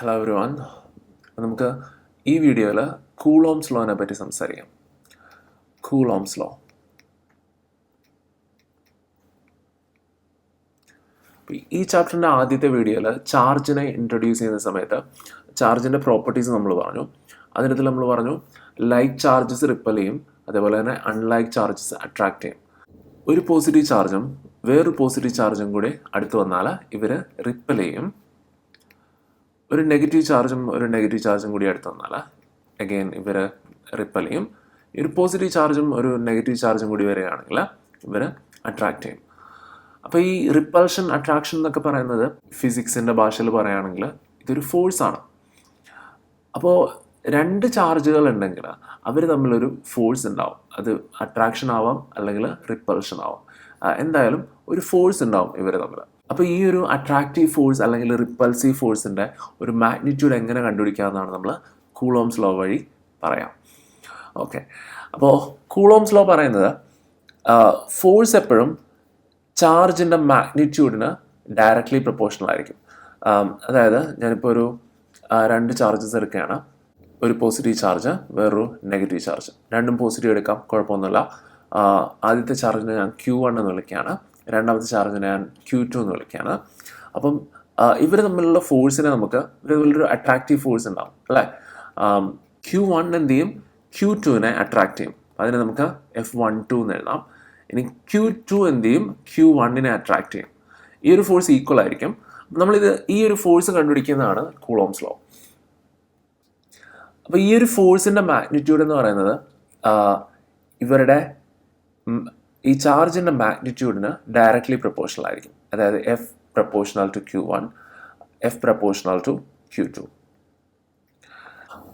Hello everyone. നമുക്ക് ഈ വീഡിയോയിൽ കൂളോംസ് ലോനെ പറ്റി സംസാരിക്കാം. Coulombs law. ഈ ചാപ്റ്ററിൻ്റെ ആദ്യത്തെ വീഡിയോയിൽ ചാർജിനെ ഇൻട്രൊഡ്യൂസ് ചെയ്യുന്ന സമയത്ത് ചാർജിൻ്റെ പ്രോപ്പർട്ടീസ് നമ്മൾ പറഞ്ഞു. അതിനകത്ത് നമ്മൾ പറഞ്ഞു ലൈക്ക് ചാർജസ് റിപ്പൽ ചെയ്യും, അതേപോലെ തന്നെ അൺലൈക്ക് ചാർജസ് അട്രാക്ട് ചെയ്യും. ഒരു പോസിറ്റീവ് ചാർജും വേറൊരു പോസിറ്റീവ് ചാർജും കൂടി അടുത്ത് വന്നാൽ ഇവർ റിപ്പൽ ചെയ്യും. ഒരു നെഗറ്റീവ് ചാർജും കൂടി അടുത്ത് വന്നാൽ അഗെയിൻ ഇവർ റിപ്പൽ ചെയ്യും. ഒരു പോസിറ്റീവ് ചാർജും ഒരു നെഗറ്റീവ് ചാർജും കൂടി വരികയാണെങ്കിൽ ഇവർ അട്രാക്ട് ചെയ്യും. അപ്പോൾ ഈ റിപ്പൾഷൻ അട്രാക്ഷൻ എന്നൊക്കെ പറയുന്നത് ഫിസിക്സിൻ്റെ ഭാഷയിൽ പറയുകയാണെങ്കിൽ ഇതൊരു ഫോഴ്സാണ്. അപ്പോൾ രണ്ട് ചാർജുകൾ ഉണ്ടെങ്കിൽ അവർ തമ്മിലൊരു ഫോഴ്സ് ഉണ്ടാവും. അത് അട്രാക്ഷൻ ആവാം അല്ലെങ്കിൽ റിപ്പൾഷൻ ആവാം. എന്തായാലും ഒരു ഫോഴ്സ് ഉണ്ടാവും ഇവർ തമ്മിൽ. അപ്പോൾ ഈ ഒരു അട്രാക്റ്റീവ് ഫോഴ്സ് അല്ലെങ്കിൽ റിപ്പൾസീവ് ഫോഴ്സിൻ്റെ ഒരു മാഗ്നിറ്റ്യൂഡ് എങ്ങനെ കണ്ടുപിടിക്കാമെന്നാണ് നമ്മൾ കൂളോംസ് ലോ വഴി പറയാം. ഓക്കെ, അപ്പോൾ കൂളോംസ് ലോ പറയുന്നത് ഫോഴ്സ് എപ്പോഴും ചാർജിൻ്റെ മാഗ്നിറ്റ്യൂഡിന് ഡയറക്റ്റ്ലി പ്രൊപ്പോർഷണൽ ആയിരിക്കും. അതായത് ഞാനിപ്പോൾ ഒരു രണ്ട് ചാർജസ് എടുക്കുകയാണ്. ഒരു പോസിറ്റീവ് ചാർജ്, വേറൊരു നെഗറ്റീവ് ചാർജ്. രണ്ടും പോസിറ്റീവ് എടുക്കാം, കുഴപ്പമൊന്നുമില്ല. ആദ്യത്തെ ചാർജിനെ ഞാൻ Q1 എന്ന് വിളിക്കുകയാണ്, രണ്ടാമത്തെ ചാർജിനെ ഞാൻ Q2 എന്ന് വിളിക്കുകയാണ്. അപ്പം ഇവർ തമ്മിലുള്ള ഫോഴ്സിനെ നമുക്ക് ഇവരൊരു അട്രാക്റ്റീവ് ഫോഴ്സ് ഉണ്ടാവും അല്ലേ. Q1 എന്ത് ചെയ്യും, Q2നെ അട്രാക്റ്റ് ചെയ്യും. അതിനെ നമുക്ക് F12 എന്ന് എഴുതാം. ഇനി Q2 എന്ത് ചെയ്യും, Q1നെ അട്രാക്റ്റ് ചെയ്യും. ഈ ഒരു ഫോഴ്സ് ഈക്വൽ ആയിരിക്കും. ഈ ഒരു ഫോഴ്സ് കണ്ടുപിടിക്കുന്നതാണ് കൂളോംസ് ലോ. അപ്പോൾ ഈ ഒരു ഫോഴ്സിൻ്റെ മാഗ്നിറ്റ്യൂഡ് എന്ന് പറയുന്നത് ഇവരുടെ ഈ ചാർജിൻ്റെ മാഗ്നിറ്റ്യൂഡിന് ഡയറക്റ്റ്ലി പ്രൊപ്പോർഷണൽ ആയിരിക്കും. അതായത് F proportional to Q1, F proportional to Q2.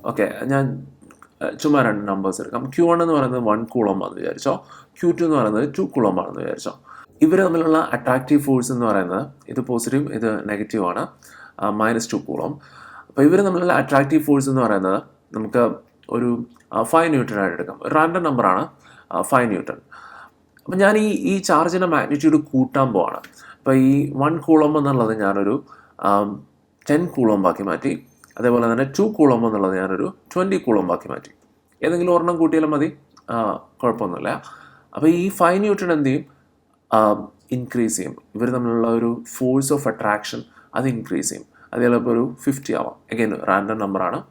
Okay, ഞാൻ ചുമ്മാ രണ്ട് നമ്പേഴ്സ് എടുക്കാം. Q1 എന്ന് പറയുന്നത് 1 കൂളോം ആണെന്ന് വിചാരിച്ചോ, Q2 എന്ന് പറയുന്നത് 2 കൂളോം ആണെന്ന് വിചാരിച്ചോ. ഇവർ തമ്മിലുള്ള അട്രാക്റ്റീവ് ഫോഴ്സ് എന്ന് പറയുന്നത് ഇത് പോസിറ്റീവ്, ഇത് നെഗറ്റീവ് ആണ്, -2 കൂളോം. അപ്പോൾ ഇവർ തമ്മിലുള്ള അട്രാക്റ്റീവ് ഫോഴ്സ് എന്ന് പറയുന്നത് നമുക്ക് ഒരു 5 ന്യൂട്ടൺ ആയിട്ട് എടുക്കാം. റാൻഡം നമ്പറാണ് 5 ന്യൂട്ടൺ. അപ്പം ഞാൻ ഈ ചാർജിൻ്റെ മാഗ്നിറ്റ്യൂഡ് കൂട്ടാൻ പോവാണ്. അപ്പോൾ ഈ 1 കൂളോം എന്നുള്ളത് ഞാനൊരു 10 കൂളോം ആക്കി മാറ്റി. അതേപോലെ തന്നെ 2 കൂളോം എന്നുള്ളത് ഞാനൊരു 20 കൂളോം ആക്കി മാറ്റി. ഏതെങ്കിലും ഒരെണ്ണം കൂട്ടിയാലും മതി, കുഴപ്പമൊന്നുമില്ല. അപ്പോൾ ഈ 5 ന്യൂട്ടൺ എന്ത് ചെയ്യും, ഇൻക്രീസ് ചെയ്യും. ഇവർ തമ്മിലുള്ള ഒരു ഫോഴ്സ് ഓഫ് അട്രാക്ഷൻ അത് ഇൻക്രീസ് ചെയ്യും. അത് ചിലപ്പോൾ ഒരു 50 ആവാം. അഗൈൻ റാൻഡം നമ്പറാണ്.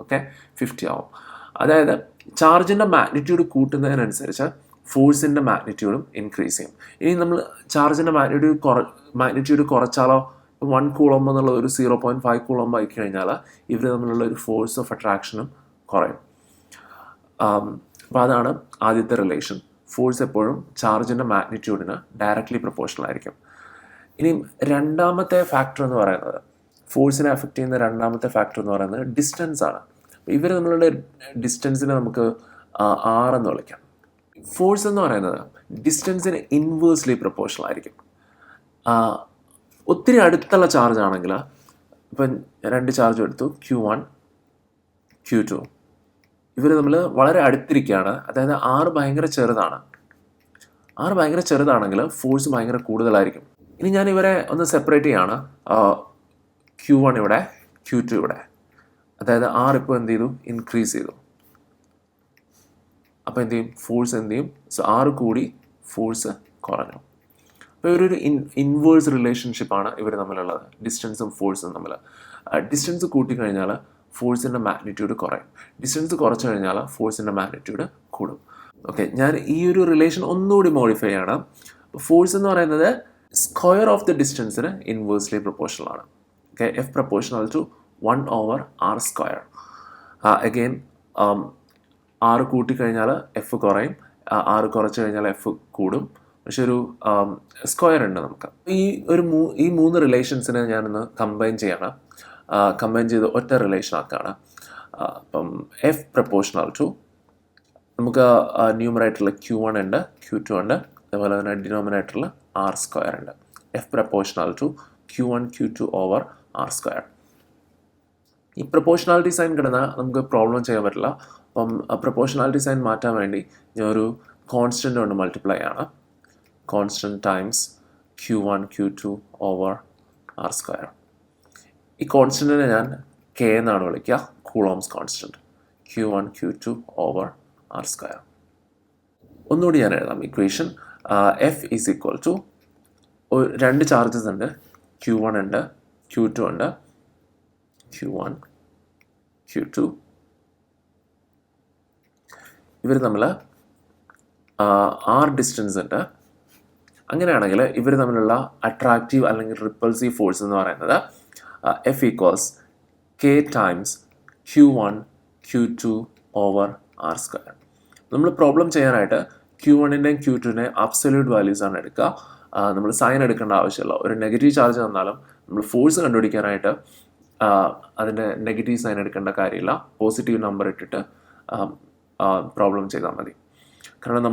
ഓക്കെ, 50 ആവും. അതായത് ചാർജിൻ്റെ മാഗ്നിറ്റ്യൂഡ് കൂട്ടുന്നതിനനുസരിച്ച് ഫോഴ്സിൻ്റെ മാഗ്നിറ്റ്യൂഡും ഇൻക്രീസ് ചെയ്യും. ഇനി നമ്മൾ ചാർജിൻ്റെ മാഗ്നിറ്റ്യൂഡ് കുറച്ചാലോ, 1 കൂളോം എന്നുള്ള ഒരു 0.5 കൂളോം ആയി കഴിഞ്ഞാൽ ഇവർ തമ്മിലുള്ള ഒരു ഫോഴ്സ് ഓഫ് അട്രാക്ഷനും കുറയും. അപ്പോൾ അതാണ് ആദ്യത്തെ റിലേഷൻ. ഫോഴ്സ് എപ്പോഴും ചാർജിൻ്റെ മാഗ്നിറ്റ്യൂഡിന് ഡയറക്റ്റ്ലി പ്രൊപ്പോർഷണൽ ആയിരിക്കും. ഇനി രണ്ടാമത്തെ ഫാക്ടർ എന്ന് പറയുന്നത്, ഫോഴ്സിനെ അഫക്റ്റ് ചെയ്യുന്ന രണ്ടാമത്തെ ഫാക്ടർ എന്ന് പറയുന്നത് ഡിസ്റ്റൻസ് ആണ്. ഇവർ നമ്മളുടെ ഡിസ്റ്റൻസിനെ നമുക്ക് R എന്ന് വിളിക്കാം. ഫോഴ്സ് എന്ന് പറയുന്നത് ഡിസ്റ്റൻസിന് ഇൻവേഴ്സ്ലി പ്രൊപ്പോർഷണൽ ആയിരിക്കും. ഒത്തിരി അടുത്തുള്ള ചാർജ് ആണെങ്കിൽ, ഇപ്പം രണ്ട് ചാർജ് എടുത്തു, Q1, Q2, ഇവർ തമ്മിൽ വളരെ അടുത്തിരിക്കുകയാണ്. അതായത് R ഭയങ്കര ചെറുതാണെങ്കിൽ ഫോഴ്സ് ഭയങ്കര കൂടുതലായിരിക്കും. ഇനി ഞാൻ ഇവരെ ഒന്ന് സെപ്പറേറ്റ് ചെയ്യാണ്. Q1 ഇവിടെ, Q2 ഇവിടെ. അതായത് R ഇപ്പോൾ എന്ത് ചെയ്തു, ഇൻക്രീസ് ചെയ്തു. അപ്പോൾ എന്ത് ചെയ്യും, ഫോഴ്സ് എന്ത് ചെയ്യും, R കൂടി ഫോഴ്സ് കുറഞ്ഞു. അപ്പോൾ ഇവരൊരു ഇൻവേഴ്സ് റിലേഷൻഷിപ്പാണ് ഇവർ തമ്മിലുള്ളത്, ഡിസ്റ്റൻസും ഫോഴ്സും തമ്മിൽ. ഡിസ്റ്റൻസ് കൂട്ടിക്കഴിഞ്ഞാൽ ഫോഴ്സിൻ്റെ മാഗ്നിറ്റ്യൂഡ് കുറയും, ഡിസ്റ്റൻസ് കുറച്ച് കഴിഞ്ഞാൽ ഫോഴ്സിൻ്റെ മാഗ്നിറ്റ്യൂഡ് കൂടും. ഓക്കെ, ഞാൻ ഈ ഒരു റിലേഷൻ ഒന്നുകൂടി മോഡിഫൈ ചെയ്യണം. ഫോഴ്സ് എന്ന് പറയുന്നത് സ്ക്വയർ ഓഫ് ദ ഡിസ്റ്റൻസിന് ഇൻവേഴ്സ്ലി പ്രൊപ്പോർഷണൽ ആണ്. Okay, F proportional to 1/R square. Again R കൂട്ടിക്കഴിഞ്ഞാൽ F കുറയും, R കുറച്ച് കഴിഞ്ഞാൽ F കൂടും. പക്ഷെ ഒരു സ്ക്വയർ ഉണ്ട് നമുക്ക്. ഈ മൂന്ന് റിലേഷൻസിനെ ഞാനൊന്ന് കമ്പൈൻ ചെയ്യണം. കമ്പൈൻ ചെയ്ത് ഒറ്റ റിലേഷൻ ആക്കുകയാണ്. അപ്പം F പ്രൊപ്പോർഷണൽ ടു നമുക്ക് ന്യൂമറേറ്ററിൽ Q1 ഉണ്ട്, Q2 ഉണ്ട്, അതുപോലെ തന്നെ ഡിനോമിനേറ്ററിൽ R സ്ക്വയർ ഉണ്ട്. F proportional to Q1, Q2/R square. ഈ പ്രൊപ്പോർഷണാലിറ്റി സൈൻ കിടന്നാൽ നമുക്ക് പ്രോബ്ലം ചെയ്യാൻ പറ്റില്ല. അപ്പം പ്രൊപ്പോർഷണാലിറ്റി സൈൻ മാറ്റാൻ വേണ്ടി ഞാൻ ഒരു കോൺസ്റ്റൻ്റ് കൊണ്ട് മൾട്ടിപ്ലൈ ആണ്. Constant times Q1, Q2/R square. ഈ കോൺസ്റ്റൻറ്റിനെ ഞാൻ കെ എന്നാണ് വിളിക്കുക, Coulomb's constant. Q1 Q2 over R square. ഒന്നുകൂടി ഞാൻ എഴുതാം ഇക്വേഷൻ. F ഈസ് ഈക്വൽ ടു, രണ്ട് ചാർജസ് ഉണ്ട്, Q1 ഉണ്ട്, Q2 ഉണ്ട്. Q1 Q2 ഇവർ തമ്മിൽ ആർ ഡിസ്റ്റൻസ് ഉണ്ട്. അങ്ങനെയാണെങ്കിൽ ഇവർ തമ്മിലുള്ള അട്രാക്റ്റീവ് അല്ലെങ്കിൽ റിപ്പൾസീവ് ഫോഴ്സ് എന്ന് പറയുന്നത് F equals K times Q1 Q2 over R square. നമ്മൾ പ്രോബ്ലം ചെയ്യാനായിട്ട് Q1ൻ്റെയും Q2ൻ്റെയും അബ്സല്യൂട്ട് വാല്യൂസ് ആണ് എടുക്കുക. നമ്മൾ സൈൻ എടുക്കേണ്ട ആവശ്യമില്ല. ഒരു നെഗറ്റീവ് ചാർജ് തന്നാലും നമ്മൾ ഫോഴ്സ് കണ്ടുപിടിക്കാനായിട്ട് അതിൻ്റെ നെഗറ്റീവ് സൈൻ എടുക്കേണ്ട കാര്യമില്ല. പോസിറ്റീവ് നമ്പർ ഇട്ടിട്ട് പ്രോബ്ലം ചെയ്താൽ മതി. കാരണം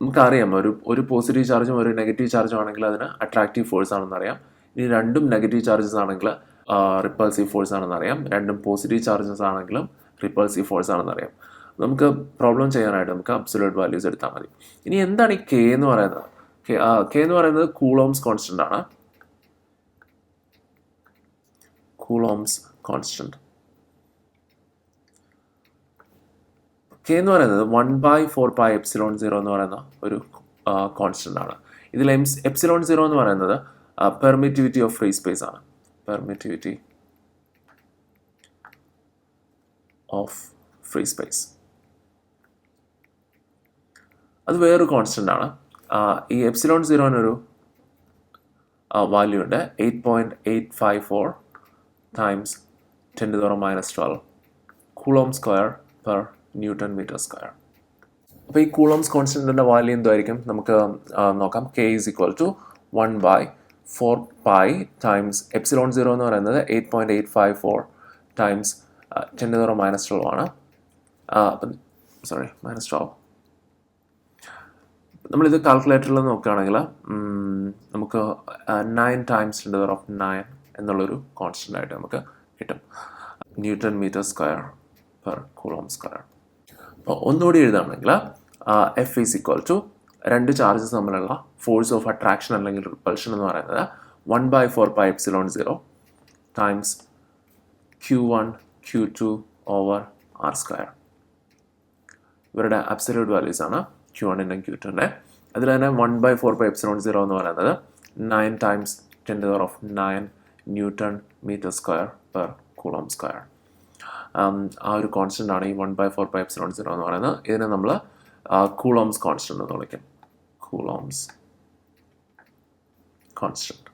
നമുക്കറിയാം ഒരു പോസിറ്റീവ് ചാർജും ഒരു നെഗറ്റീവ് ചാർജും ആണെങ്കിൽ അതിന് അട്രാക്റ്റീവ് ഫോഴ്സ് ആണെന്ന് അറിയാം. ഇനി രണ്ടും നെഗറ്റീവ് ചാർജസ് ആണെങ്കിൽ റിപ്പൾസീവ് ഫോഴ്സ് ആണെന്ന് അറിയാം. രണ്ടും പോസിറ്റീവ് ചാർജസ് ആണെങ്കിലും റിപ്പൾസീവ് ഫോഴ്സ് ആണെന്ന് അറിയാം. നമുക്ക് പ്രോബ്ലം ചെയ്യാനായിട്ട് നമുക്ക് അബ്സല്യൂട്ട് വാല്യൂസ് എടുത്താൽ മതി. ഇനി എന്താണ് ഈ കെ എന്ന് പറയുന്നത്? കെ എന്ന് പറയുന്നത് കൂളോംസ് കോൺസ്റ്റന്റ് ആണ്. കൂളോംസ് കോൺസ്റ്റന്റ് കെ എന്ന് പറയുന്നത് 1/4πε0 എന്ന് പറയുന്ന ഒരു കോൺസ്റ്റന്റ് ആണ്. ഇതിൽ ε0 എന്ന് പറയുന്നത് പെർമിറ്റിവിറ്റി ഓഫ് ഫ്രീ സ്പേസ് ആണ്. പെർമിറ്റിവിറ്റി ഓഫ് ഫ്രീ സ്പേസ് അത് വേറൊരു കോൺസ്റ്റന്റ് ആണ്. ഈ ε0-നൊരു വാല്യൂ ഉണ്ട്, 8.854 times 10⁻⁻12 coulomb square per newton metre square. അപ്പോൾ ഈ കൂളോംസ് കോൺസ്റ്റന്റിൻ്റെ വാല്യൂ എന്തായിരിക്കും നമുക്ക് നോക്കാം. K is equal to 1/4π times ε0 എന്ന് പറയുന്നത് 8.854 ടൈംസ് 10⁻⁻12 ആണ്. -12. നമ്മളിത് കാൽക്കുലേറ്ററിൽ നോക്കുകയാണെങ്കിൽ നമുക്ക് 9 ടൈംസ് 10⁻9 എന്നുള്ളൊരു കോൺസ്റ്റൻ്റ് ആയിട്ട് നമുക്ക് കിട്ടും. Newton metre square per coulomb square. അപ്പോൾ ഒന്നുകൂടി എഴുതുകയാണെങ്കിൽ F ഈസ് ഈക്വൽ ടു രണ്ട് ചാർജസ് തമ്മിലുള്ള ഫോഴ്സ് ഓഫ് അട്രാക്ഷൻ അല്ലെങ്കിൽ റിപ്പൾഷൻ എന്ന് പറയുന്നത് 1/4πε0 times Q1 Q2 over R square. ഇവരുടെ അബ്സല്യൂട്ട് വാല്യൂസ് ആണ് Q1ൻ്റെയും Q2ൻ്റെ. അതിൽ തന്നെ 1/4πε0 എന്ന് പറയുന്നത് 9 times 10⁻9 newton metre square per coulomb square. ആ ഒരു കോൺസ്റ്റൻ്റ് ആണ് ഈ 1/4πε0 എന്ന് പറയുന്നത്. ഇതിനെ നമ്മൾ കൂളോംസ് കോൺസ്റ്റൻ്റ് എന്ന് വിളിക്കും. Coulombs constant.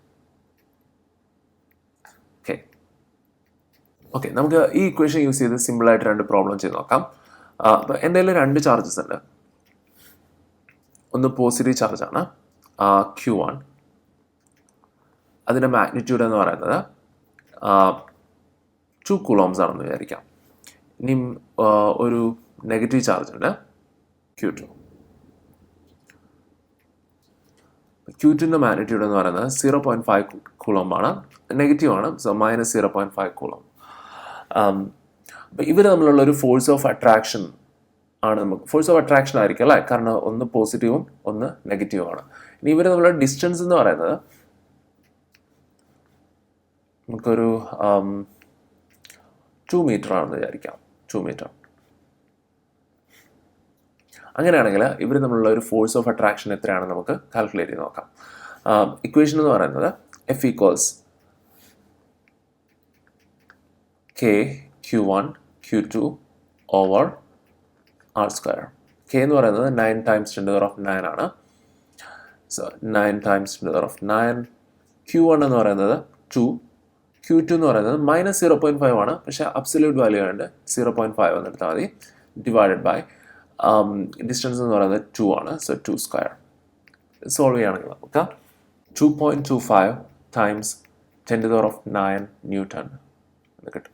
ഓക്കെ, നമുക്ക് ഈ ഇക്വേഷൻ യൂസ് ചെയ്ത് സിമ്പിളായിട്ട് രണ്ട് പ്രോബ്ലം ചെയ്ത് നോക്കാം. അപ്പോൾ എൻ്റെ കയ്യിൽ രണ്ട് ചാർജസ് ഉണ്ട്. ഒന്ന് പോസിറ്റീവ് ചാർജാണ് Q1. അതിൻ്റെ മാഗ്നിറ്റ്യൂഡ് എന്ന് പറയുന്നത് 2 കൂളോംസ് ആണെന്ന് വിചാരിക്കാം. ഇനി ഒരു നെഗറ്റീവ് ചാർജ് ഉണ്ട് Q2. Q2ൻ്റെ മാഗ്നിറ്റ്യൂഡ് എന്ന് പറയുന്നത് 0.5 കൂളോം ആണ്. നെഗറ്റീവ് ആണ്, സോ -0.5 കൂളോം. അപ്പോൾ ഇവർ തമ്മിലുള്ള ഒരു ഫോഴ്സ് ഓഫ് അട്രാക്ഷൻ ആണ്. നമുക്ക് ഫോഴ്സ് ഓഫ് അട്രാക്ഷൻ ആയിരിക്കും അല്ലേ, കാരണം ഒന്ന് പോസിറ്റീവും ഒന്ന് നെഗറ്റീവും ആണ്. ഇനി ഇവർ തമ്മിലുള്ള ഡിസ്റ്റൻസ് എന്ന് പറയുന്നത് നമുക്കൊരു 2 മീറ്റർ ആണെന്ന് വിചാരിക്കാം. 2 മീറ്റർ. അങ്ങനെയാണെങ്കിൽ ഇവർ തമ്മിലുള്ള ഒരു ഫോഴ്സ് ഓഫ് അട്രാക്ഷൻ എത്രയാണെന്ന് നമുക്ക് കാൽക്കുലേറ്റ് ചെയ്ത് നോക്കാം. ഇക്വേഷൻ എന്ന് പറയുന്നത് F equals K Q1 Q2 over R square. K എന്ന് പറയുന്നത് 9 ടൈംസ് 10⁻9 ആണ്. So 9 times 10⁻9. Q1 എന്ന് പറയുന്നത് 2. Q2 എന്ന് പറയുന്നത് -0.5 ആണ്, പക്ഷേ അബ്സല്യൂട്ട് വാല്യൂ ആയതുകൊണ്ട് 0.5 എന്ന് എടുത്താൽ മതി. ഡിവൈഡഡ് ബൈ ഡിസ്റ്റൻസ് എന്ന് പറയുന്നത് 2 ആണ്. So 2 square. സോൾവ് ചെയ്യുകയാണെങ്കിൽ നമുക്ക് 2.25 ടൈംസ് 10⁻9 ന്യൂട്ടൺ എന്ന് കിട്ടും.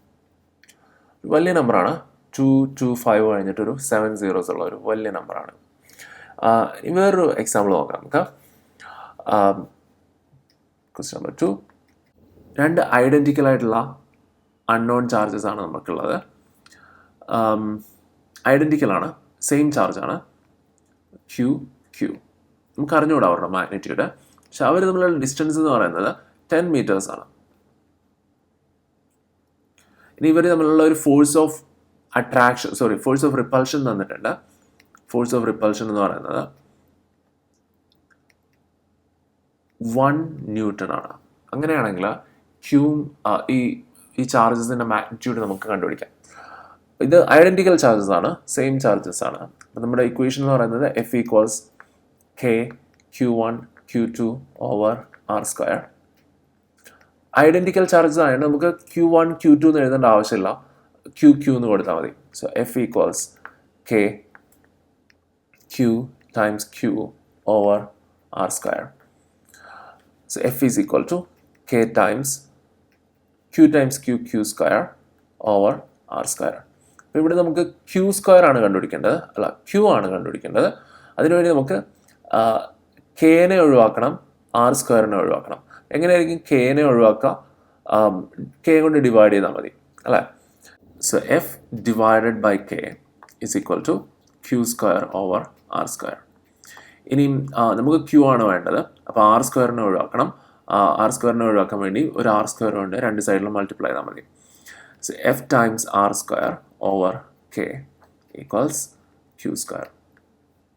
വലിയ നമ്പറാണ്. 225 കഴിഞ്ഞിട്ടൊരു 7 zeros ഉള്ള ഒരു വലിയ നമ്പറാണ്. വേറൊരു എക്സാമ്പിൾ നോക്കാം നമുക്ക്. Question number 2. രണ്ട് ഐഡൻറ്റിക്കൽ ആയിട്ടുള്ള അൺനോൺ ചാർജസ് ആണ് നമുക്കുള്ളത്. ഐഡൻറ്റിക്കൽ ആണ്, സെയിം ചാർജാണ്. Q നമുക്ക് അറിഞ്ഞുകൂടാ അവരുടെ മാഗ്നിറ്റ്യൂഡ്. പക്ഷെ അവർ തമ്മിലുള്ള ഡിസ്റ്റൻസ് എന്ന് പറയുന്നത് 10 meters ആണ്. ഇനി ഇവർ തമ്മിലുള്ള ഒരു ഫോഴ്സ് ഓഫ് റിപ്പൾഷൻ തന്നിട്ടുണ്ട്. ഫോഴ്സ് ഓഫ് റിപ്പൾഷൻ എന്ന് പറയുന്നത് 1 ന്യൂട്ടൺ ആണ്. അങ്ങനെയാണെങ്കിൽ ഈ ചാർജസിൻ്റെ മാഗ്നിറ്റ്യൂഡ് നമുക്ക് കണ്ടുപിടിക്കാം. ഇത് ഐഡൻറ്റിക്കൽ ചാർജസ് ആണ്, സെയിം ചാർജസ് ആണ്. അപ്പം നമ്മുടെ ഇക്വേഷൻ എന്ന് പറയുന്നത് F = K Q1 Q2 over R². Identical charges ആയതുകൊണ്ട് നമുക്ക് Q1 Q2 എന്ന് എഴുതേണ്ട ആവശ്യമില്ല, QQ എന്ന് കൊടുത്താൽ മതി. So F = K Q times Q over R². So F is equal to K times Q times Q² over R². അപ്പോൾ ഇവിടെ നമുക്ക് Q² ആണ് കണ്ടുപിടിക്കേണ്ടത്, അല്ല Q ആണ് കണ്ടുപിടിക്കേണ്ടത്. അതിനുവേണ്ടി നമുക്ക് Kനെ ഒഴിവാക്കണം, R² ഒഴിവാക്കണം. എങ്ങനെയായിരിക്കും Kനെ ഒഴിവാക്കുക? K കൊണ്ട് ഡിവൈഡ് ചെയ്താൽ മതി അല്ലേ. So F divided by K is equal to Q² over R². ഇനിയും നമുക്ക് Q ആണ് വേണ്ടത്, അപ്പോൾ R² ഒഴിവാക്കണം. R² ഒഴിവാക്കാൻ വേണ്ടി ഒരു R² കൊണ്ട് രണ്ട് സൈഡിലും മൾട്ടിപ്ലൈ ചെയ്താൽ മതി. So F times R² over K equals Q².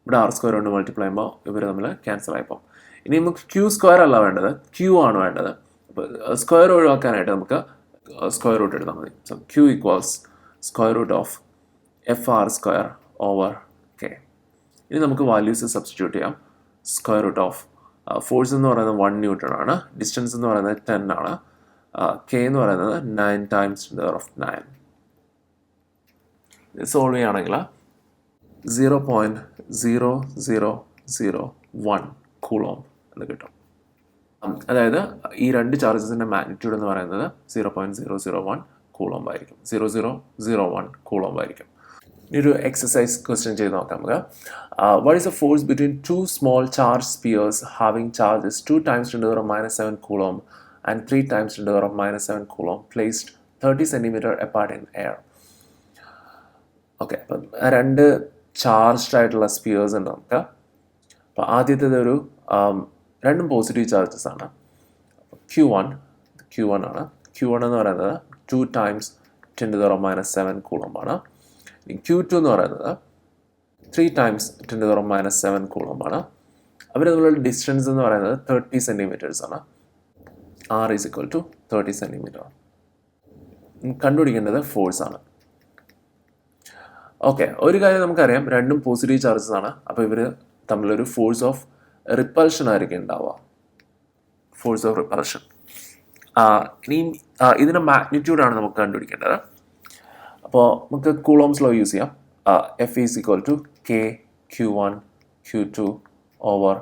ഇവിടെ R² കൊണ്ട് മൾട്ടിപ്ലൈ ചെയ്യുമ്പോൾ ഇവർ തമ്മിൽ ക്യാൻസൽ ആയിപ്പോൾ. ഇനി നമുക്ക് Q² അല്ല വേണ്ടത്, Q ആണ് വേണ്ടത്. അപ്പോൾ സ്ക്വയർ ഒഴിവാക്കാനായിട്ട് നമുക്ക് സ്ക്വയർ റൂട്ട് എടുത്താൽ മതി. So Q equals square root of FR² over K. ഇനി നമുക്ക് വാല്യൂസ് സബ്സ്റ്റിറ്റ്യൂട്ട് ചെയ്യാം. സ്ക്വയർ റൂട്ട് ഓഫ് ഫോഴ്സ് എന്ന് പറയുന്നത് 1 ന്യൂട്ടൺ ആണ്, ഡിസ്റ്റൻസ് എന്ന് പറയുന്നത് 10 ആണ്, K എന്ന് പറയുന്നത് 9 times 10⁹. സോൾവ് ചെയ്യുകയാണെങ്കിൽ 0.0001 കൂളോം എന്ന് കിട്ടും. അതായത് ഈ രണ്ട് ചാർജസിൻ്റെ മാഗ്നിറ്റ്യൂഡ് എന്ന് പറയുന്നത് 0.001 കൂളോം ആയിരിക്കും, 0001 കൂളോം ആയിരിക്കും. ഇനി ഒരു എക്സസൈസ് ക്വസ്റ്റ്യൻ ചെയ്ത് നോക്കാം നമുക്ക്. What is the force between 2 small charged spheres having charges 2 times 10⁻⁷ coulomb and 3 times 10⁻⁷ coulomb placed 30 centimeter apart in air? Okay, അപ്പം രണ്ട് ചാർജ്ഡ് ആയിട്ടുള്ള സ്പിയേഴ്സ് ഉണ്ട് നമുക്ക്. അപ്പോൾ ആദ്യത്തേത് ഒരു രണ്ടും പോസിറ്റീവ് ചാർജസ് ആണ്. Q1 ആണ്. Q1 എന്ന് പറയുന്നത് 2 times 10⁻⁷ coulomb ആണ്. Q2 എന്ന് പറയുന്നത് 3 times 10⁻⁷ coulomb ആണ്. അവർ തമ്മിലുള്ള ഡിസ്റ്റൻസ് എന്ന് പറയുന്നത് 30 സെൻറ്റിമീറ്റേഴ്സ് ആണ്. R is equal to 30 centimetre. കണ്ടുപിടിക്കേണ്ടത് ഫോഴ്സ് ആണ്. ഓക്കെ, ഒരു കാര്യം നമുക്കറിയാം, രണ്ടും പോസിറ്റീവ് ചാർജസ് ആണ്. അപ്പോൾ ഇവർ തമ്മിലൊരു ഫോഴ്സ് ഓഫ് റിപ്പൾഷൻ ആയിരിക്കും ഉണ്ടാവുക, ഫോഴ്സ് ഓഫ് റിപ്പൾഷൻ. ഇനിയും ഇതിൻ്റെ മാഗ്നിറ്റ്യൂഡാണ് നമുക്ക് കണ്ടുപിടിക്കേണ്ടത്. അപ്പോൾ നമുക്ക് കൂളോംസ് ലോ യൂസ് ചെയ്യാം. F is equal to K Q1 Q2 over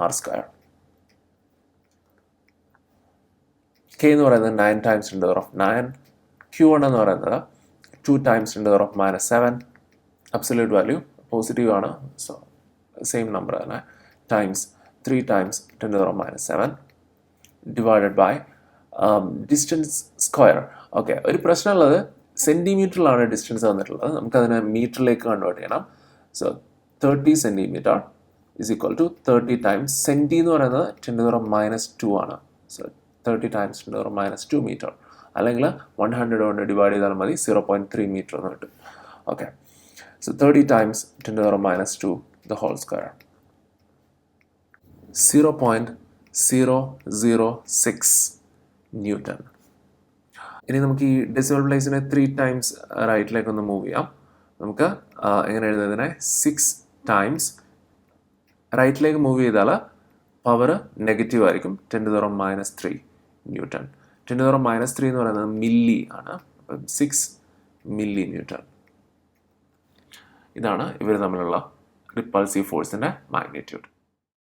R². K എന്ന് പറയുന്നത് 9 times 10⁹. Q1 എന്ന് പറയുന്നത് 2 times 10⁻⁷. അബ്സല്യൂട്ട് വാല്യൂ പോസിറ്റീവ് ആണ്, സോ സെയിം നമ്പർ തന്നെ, times 3 times 10⁻⁷ divided by distance square. Okay, ഒരു പ്രശ്നമുള്ളത് സെൻറ്റിമീറ്ററിലാണ് ഡിസ്റ്റൻസ് തന്നിട്ടുള്ളത്, നമുക്കതിനെ മീറ്ററിലേക്ക് കൺവേർട്ട് ചെയ്യണം. So 30 centimetre is equal to 30 times centi എന്ന് പറയുന്നത് 10⁻⁻² ആണ്. സോ 30 times 10⁻² മീറ്റർ, അല്ലെങ്കിൽ 100 കൊണ്ട് ഡിവൈഡ് ചെയ്താൽ മതി, 0.3 മീറ്റർ എന്ന് കിട്ടും. Okay, so 30 times 10⁻² the whole square, 0.006 newton. ഇനി നമുക്ക് ഈ ഡെസിമൽ പ്ലേസിനെ 3 times റൈറ്റിലേക്ക് ഒന്ന് മൂവ് ചെയ്യാം. നമുക്ക് എങ്ങനെ എഴുതുന്നതിനെ 6 times റൈറ്റിലേക്ക് മൂവ് ചെയ്താൽ പവർ നെഗറ്റീവ് ആയിരിക്കും, 10⁻³ ന്യൂട്ടൺ. 10⁻³ എന്ന് പറയുന്നത് മില്ലി ആണ്, അപ്പം 6 മില്ലി ന്യൂട്ടൺ. ഇതാണ് ഇവർ തമ്മിലുള്ള റിപ്പൾസീവ് ഫോഴ്സിൻ്റെ മാഗ്നിറ്റ്യൂഡ്.